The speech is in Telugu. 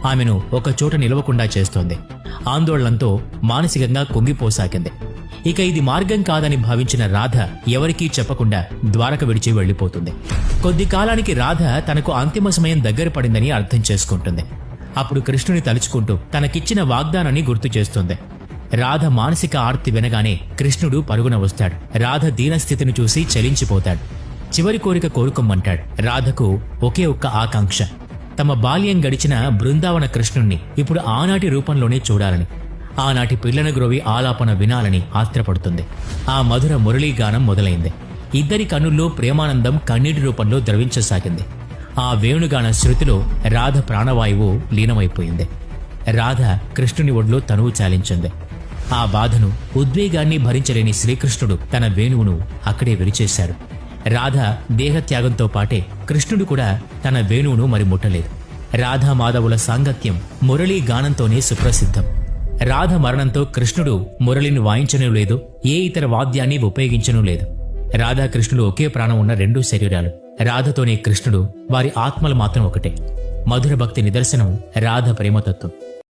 ఆమెను ఒక చోట నిలవకుండా చేస్తోంది. ఆందోళనతో మానసికంగా కుంగిపోసాగింది. ఇక ఇది మార్గం కాదని భావించిన రాధ ఎవరికీ చెప్పకుండా ద్వారక విడిచి వెళ్లిపోతుంది. కొద్ది కాలానికి రాధ తనకు అంతిమ సమయం దగ్గర పడిందని అర్థం చేసుకుంటుంది. అప్పుడు కృష్ణుని తలుచుకుంటూ తనకిచ్చిన వాగ్దానాన్ని గుర్తు చేస్తుంది. రాధ మానసిక ఆర్తి వినగానే కృష్ణుడు పరుగున వస్తాడు. రాధ దీనస్థితిని చూసి చలించిపోతాడు. చివరి కోరిక కోరుకోమంటాడు. రాధకు ఒకే ఒక్క ఆకాంక్ష, తమ బాల్యం గడిచిన బృందావన కృష్ణుణ్ణి ఇప్పుడు ఆనాటి రూపంలోనే చూడాలని, ఆనాటి పిల్లన గ్రోవి ఆలాపన వినాలని ఆత్రపడుతుంది. ఆ మధుర మురళీగానం మొదలైంది. ఇద్దరి కన్నుల్లో ప్రేమానందం కన్నీటి రూపంలో ద్రవించసాగింది. ఆ వేణుగాన శృతిలో రాధ ప్రాణవాయువు లీనమైపోయింది. రాధ కృష్ణుని ఒడిలో తనువు చాలించింది. ఆ బాధను, ఉద్వేగాన్ని భరించలేని శ్రీకృష్ణుడు తన వేణువును అక్కడే విరిచేశాడు. రాధ దేహత్యాగంతో పాటే కృష్ణుడు కూడా తన వేణువును మరి ముట్టలేదు. రాధా మాధవుల సాంగత్యం మురళీ గానంతోనే సుప్రసిద్ధం. రాధ మరణంతో కృష్ణుడు మురళిని వాయించనూ లేదు, ఏ ఇతర వాద్యాన్ని ఉపయోగించనూ లేదు. రాధాకృష్ణుడు ఒకే ప్రాణం ఉన్న రెండు శరీరాలు. రాధతోనే కృష్ణుడు, వారి ఆత్మలు మాత్రం ఒకటే. మధుర భక్తి నిదర్శనం రాధ ప్రేమతత్వం.